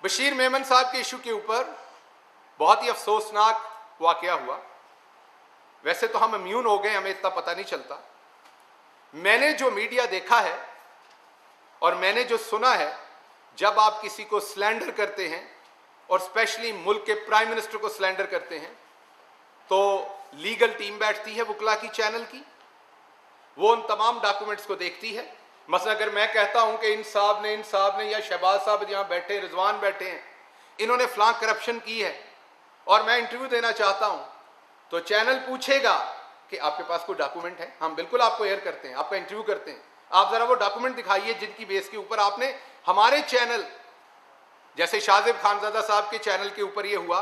बशीर मेमन साहब के इशू के ऊपर बहुत ही अफसोसनाक वाकया हुआ। वैसे तो हम इम्यून हो गए, हमें इतना पता नहीं चलता। मैंने जो मीडिया देखा है और मैंने जो सुना है, जब आप किसी को स्लैंडर करते हैं और स्पेशली मुल्क के प्राइम मिनिस्टर को स्लैंडर करते हैं, तो लीगल टीम बैठती है वकला की, चैनल की, वो उन तमाम डॉक्यूमेंट्स को देखती है। मसला अगर मैं कहता हूं कि इन साहब ने या शहबाज साहब जहां बैठे, रिजवान बैठे हैं, इन्होंने फलां करप्शन की है और मैं इंटरव्यू देना चाहता हूं, तो चैनल पूछेगा कि आपके पास कोई डॉक्यूमेंट है? हम बिल्कुल आपको एयर करते हैं, आपका इंटरव्यू करते हैं, आप जरा वो डॉक्यूमेंट दिखाइए जिनकी बेस के ऊपर आपने हमारे चैनल, जैसे शाहजेब खानजादा साहब के चैनल के ऊपर ये हुआ,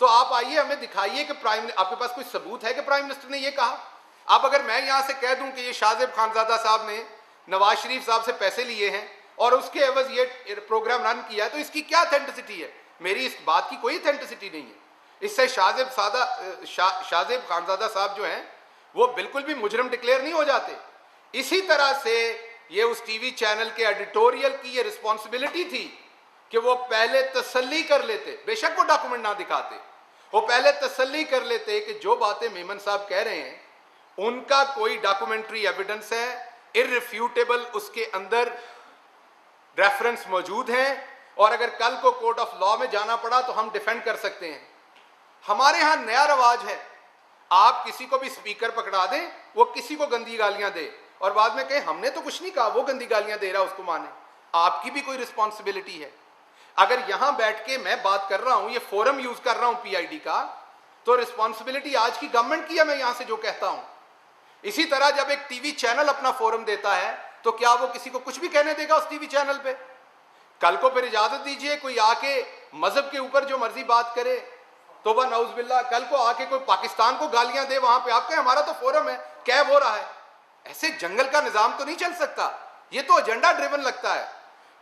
तो आप आइए हमें दिखाइए कि आपके पास कोई सबूत है कि प्राइम मिनिस्टर ने ये कहा। अब अगर मैं यहां से कह दूं कि ये शाहजेब खानजादा साहब ने नवाज शरीफ साहब से पैसे लिए हैं और उसके एवज ये प्रोग्राम रन किया है, तो इसकी क्या अथेंटिसिटी है? मेरी इस बात की कोई अथेंटिसिटी नहीं है। इससे शाहजेब खानजादा साहब जो हैं वो बिल्कुल भी मुजरिम डिक्लेयर नहीं हो जाते। इसी तरह से ये उस टीवी चैनल के एडिटोरियल की ये रिस्पॉन्सिबिलिटी थी कि वो पहले तसल्ली कर लेते, बेशक वो डॉक्यूमेंट ना दिखाते, वो पहले तसल्ली कर लेते कि जो बातें मेमन साहब कह रहे हैं उनका कोई डॉक्यूमेंट्री एविडेंस है, इररिफ्यूटेबल उसके अंदर रेफरेंस मौजूद हैं, और अगर कल को कोर्ट ऑफ लॉ में जाना पड़ा तो हम डिफेंड कर सकते हैं। हमारे यहां नया रवाज है, आप किसी को भी स्पीकर पकड़ा दें, वो किसी को गंदी गालियां दे और बाद में कहे हमने तो कुछ नहीं कहा, वो गंदी गालियां दे रहा, उसको माने। आपकी भी कोई रिस्पॉन्सिबिलिटी है। अगर यहां बैठ के मैं बात कर रहा हूं, ये फोरम यूज कर रहा हूं पीआईडी का, तो रिस्पॉन्सिबिलिटी आज की गवर्नमेंट की है, मैं यहां से जो कहता हूं। इसी तरह जब एक टीवी चैनल अपना फोरम देता है तो क्या वो किसी को कुछ भी कहने देगा उस टीवी चैनल पे? कल को फिर इजाजत दीजिए कोई आके मजहब के ऊपर जो मर्जी बात करे, तो वह नौजुबिल्ला, कल को आके कोई पाकिस्तान को गालियां दे वहां पे, आप कहें हमारा तो फोरम है, क्या हो रहा है? ऐसे जंगल का निजाम तो नहीं चल सकता। ये तो एजेंडा ड्रिवन लगता है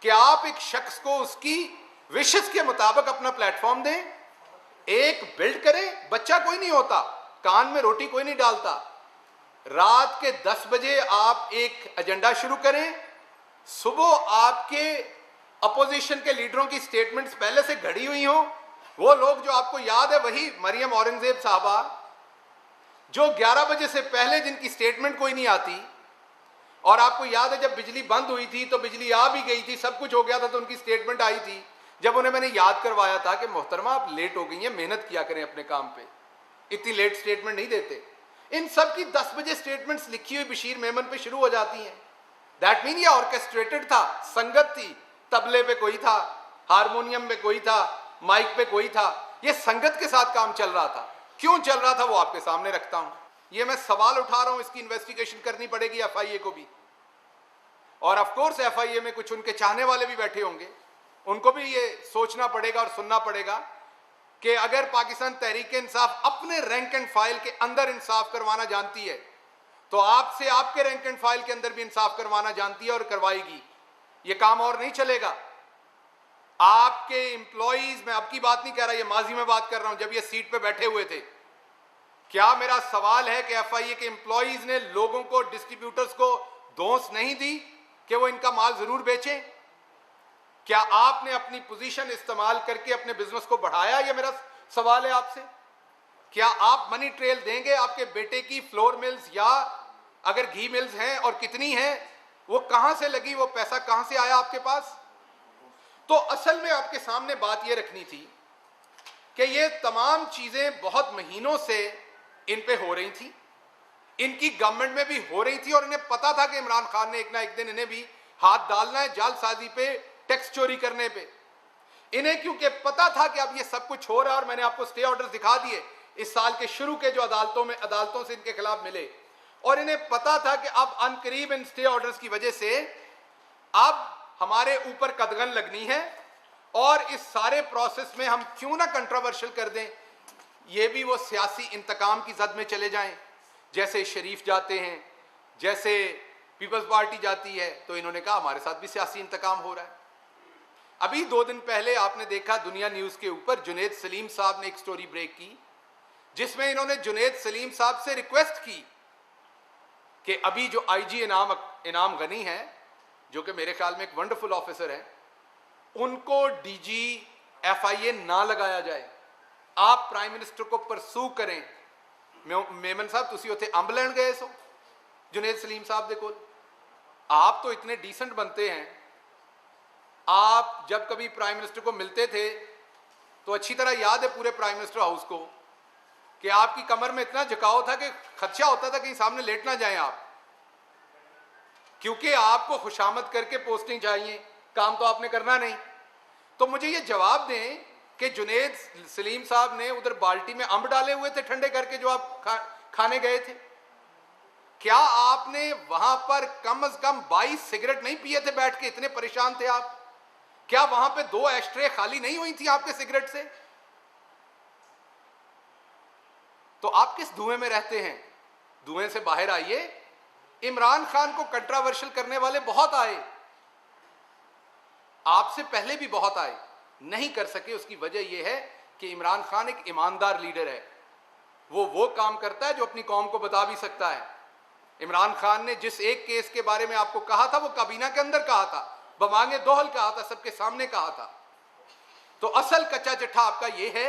कि आप एक शख्स को उसकी विशेष के मुताबिक अपना प्लेटफॉर्म दें, एक बिल्ड करें। बच्चा कोई नहीं होता, कान में रोटी कोई नहीं डालता। रात के 10 बजे आप एक एजेंडा शुरू करें, सुबह आपके अपोजिशन के लीडरों की स्टेटमेंट्स पहले से घड़ी हुई हो। वो लोग जो आपको याद है, वही मरियम औरंगजेब साहबा जो 11 बजे से पहले जिनकी स्टेटमेंट कोई नहीं आती, और आपको याद है जब बिजली बंद हुई थी तो बिजली आ भी गई थी, सब कुछ हो गया था, तो उनकी स्टेटमेंट आई थी जब उन्हें मैंने याद करवाया था कि मोहतरमा आप लेट हो गई हैं, मेहनत किया करें अपने काम पे, इतनी लेट स्टेटमेंट नहीं देते। इन सब की 10 बजे स्टेटमेंट्स लिखी हुई बशीर मेमन पे शुरू हो जाती हैं। दैट मीन ये ऑर्केस्ट्रेटेड था, संगत थी, तबले पे कोई था, हारमोनियम पे कोई था, माइक पे कोई था, ये संगत के साथ काम चल रहा था। क्यों चल रहा था वो आपके सामने रखता हूं। ये मैं सवाल उठा रहा हूं, इसकी इन्वेस्टिगेशन करनी पड़ेगी एफआईए को भी, और ऑफ कोर्स एफआईए में कुछ उनके चाहने वाले भी बैठे होंगे, उनको भी ये सोचना पड़ेगा और सुनना पड़ेगा कि अगर पाकिस्तान तहरीक इंसाफ अपने रैंक एंड फाइल के अंदर इंसाफ करवाना जानती है तो आपसे आपके रैंक एंड फाइल के अंदर भी इंसाफ करवाना जानती है और करवाएगी। ये काम और नहीं चलेगा। आपके एम्प्लॉइज, मैं अब की बात नहीं कह रहा, ये माजी में बात कर रहा हूं, जब ये सीट पे बैठे हुए थे, क्या मेरा सवाल है कि एफआईए के एम्प्लॉइज ने लोगों को, डिस्ट्रीब्यूटर्स को दोष नहीं दी कि वो इनका माल जरूर बेचें? क्या आपने अपनी पोजीशन इस्तेमाल करके अपने बिजनेस को बढ़ाया? ये मेरा सवाल है आपसे। क्या आप मनी ट्रेल देंगे आपके बेटे की फ्लोर मिल्स, या अगर घी मिल्स हैं और कितनी हैं, वो कहां से लगी, वो पैसा कहां से आया आपके पास? तो असल में आपके सामने बात ये रखनी थी कि ये तमाम चीजें बहुत महीनों से इन पे हो रही थी, इनकी गवर्नमेंट में भी हो रही थी, और इन्हें पता था कि इमरान खान ने एक ना एक दिन इन्हें भी हाथ डालना है जालसाजी पे, टैक्स चोरी करने पे। इन्हें क्योंकि पता था कि अब ये सब कुछ हो रहा है, और मैंने आपको स्टे ऑर्डर दिखा दिए इस साल के शुरू के जो अदालतों से इनके खिलाफ मिले, और इन्हें पता था कि अब अनकरीब इन स्टे ऑर्डर्स की वजह से अब हमारे ऊपर कदगन लगनी है, और इस सारे प्रोसेस में हम क्यों ना कंट्रोवर्शियल कर दें, ये भी वो सियासी इंतकाम की जद में चले जाएं। जैसे शरीफ जाते हैं, जैसे पीपल्स पार्टी जाती है, तो इन्होंने कहा हमारे साथ भी सियासी इंतकाम हो रहा है। अभी 2 दिन पहले आपने देखा दुनिया न्यूज के ऊपर जुनेद सलीम साहब ने एक स्टोरी ब्रेक की, जिसमें इन्होंने जुनेद सलीम साहब से रिक्वेस्ट की कि अभी जो आईजी इनाम गनी है, जो कि मेरे ख्याल में एक वंडरफुल ऑफिसर है, उनको डीजी एफआईए ना लगाया जाए, आप प्राइम मिनिस्टर को परसू करें। मेमन साहब तुसी उत्थे अंब लैन गए सो जुनेद सलीम साहब दे कोल, आप तो इतने डिसेंट बनते हैं, आप जब कभी प्राइम मिनिस्टर को मिलते थे तो अच्छी तरह याद है पूरे प्राइम मिनिस्टर हाउस को कि आपकी कमर में इतना झुकाव था कि खदशा होता था कहीं सामने लेट ना जाएं आप, क्योंकि आपको खुशामद करके पोस्टिंग चाहिए, काम तो आपने करना नहीं। तो मुझे ये जवाब दें कि जुनेद सलीम साहब ने उधर बाल्टी में अंब डाले हुए थे ठंडे करके जो आप खाने गए थे, क्या आपने वहां पर कम से कम 22 सिगरेट नहीं पिए थे बैठ के? इतने परेशान थे आप? क्या वहां पे 2 एस्ट्रे खाली नहीं हुई थी आपके सिगरेट से? तो आप किस धुएं में रहते हैं? धुएं से बाहर आइए। इमरान खान को कंट्रोवर्शियल करने वाले बहुत आए, आपसे पहले भी बहुत आए, नहीं कर सके। उसकी वजह यह है कि इमरान खान एक ईमानदार लीडर है, वो काम करता है जो अपनी कौम को बता भी सकता है। इमरान खान ने जिस एक केस के बारे में आपको कहा था वो काबीना के अंदर कहा था, बमांगे दोहल कहा था, सबके सामने कहा था। तो असल कच्चा चिट्ठा आपका ये है,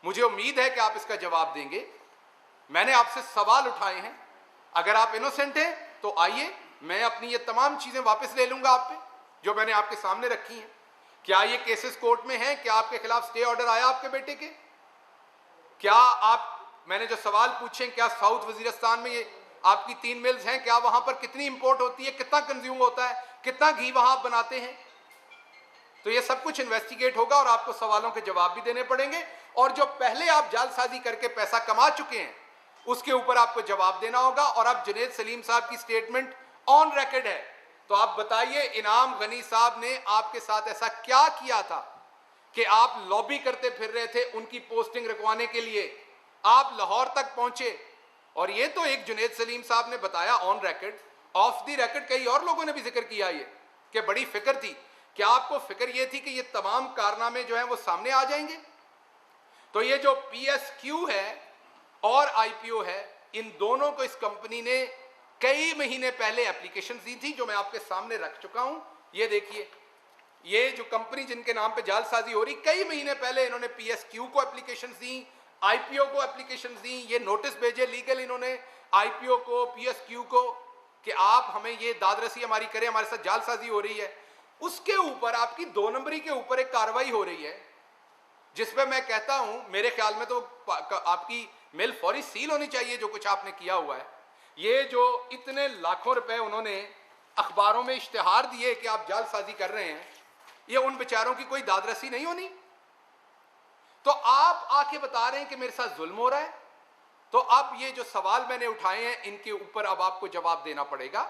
मुझे उम्मीद है कि आप इसका जवाब देंगे। मैंने आपसे सवाल उठाए हैं, अगर आप इनोसेंट हैं तो आइए, मैं अपनी ये तमाम चीजें वापस ले लूंगा आप पे जो मैंने आपके सामने रखी हैं। क्या ये केसेस कोर्ट में हैं? क्या आपके खिलाफ स्टे ऑर्डर आया आपके बेटे के? क्या आप, मैंने जो सवाल पूछे, क्या साउथ वजीरिस्तान में ये आपकी 3 मिल्स हैं, क्या वहां पर कितनी इंपोर्ट होती है, कितना कंज्यूम होता है, कितना घी वहां आप बनाते हैं? तो ये सब कुछ इन्वेस्टिगेट होगा और आपको सवालों के जवाब भी देने पड़ेंगे, और जो पहले आप जालसाजी करके पैसा कमा चुके हैं उसके ऊपर आपको जवाब देना होगा। और अब जुनेद सलीम साहब की स्टेटमेंट ऑन रिकॉर्ड है, तो आप बताइए इनाम गनी साहब ने आपके साथ ऐसा क्या किया था कि आप लॉबी करते फिर रहे थे उनकी पोस्टिंग रखवाने के लिए, आप लाहौर तक पहुंचे। और ये तो एक जुनेद सलीम साहब ने बताया on record, of the record कई और लोगों ने भी जिक्र किया ये कि बड़ी फिक्र थी। क्या आपको फिक्र ये थी कि ये तमाम कारनामे जो हैं वो सामने आ जाएंगे? तो ये जो PSQ है और IPO है, इन दोनों को इस कंपनी ने कई महीने पहले एप्लीकेशन दी थी जो मैं आपके सामने रख चुका हूं। ये देखिए, ये जो कंपनी जिनके नाम पे जालसाजी हो रही, कई महीने पहले इन्होंने PSQ को एप्लीकेशन दी, IPO को एप्लीकेशन दी, ये नोटिस भेजे लीगल इन्होंने IPO को, PSQ को कि आप हमें ये दादरसी हमारी करें, हमारे साथ जालसाजी हो रही है। उसके ऊपर आपकी 2 नंबरी के ऊपर एक कार्रवाई हो रही है जिसपे मैं कहता हूं मेरे ख्याल में तो आपकी मिल फौरी सील होनी चाहिए जो कुछ आपने किया हुआ है। ये जो इतने लाखों रुपए उन्होंने अखबारों में इश्तिहार दिए कि आप जालसाजी कर रहे हैं, ये उन बेचारों की कोई दादरसी नहीं होनी? तो आप आके बता रहे हैं कि मेरे साथ जुल्म हो रहा है। तो अब ये जो सवाल मैंने उठाए हैं इनके ऊपर अब आपको जवाब देना पड़ेगा।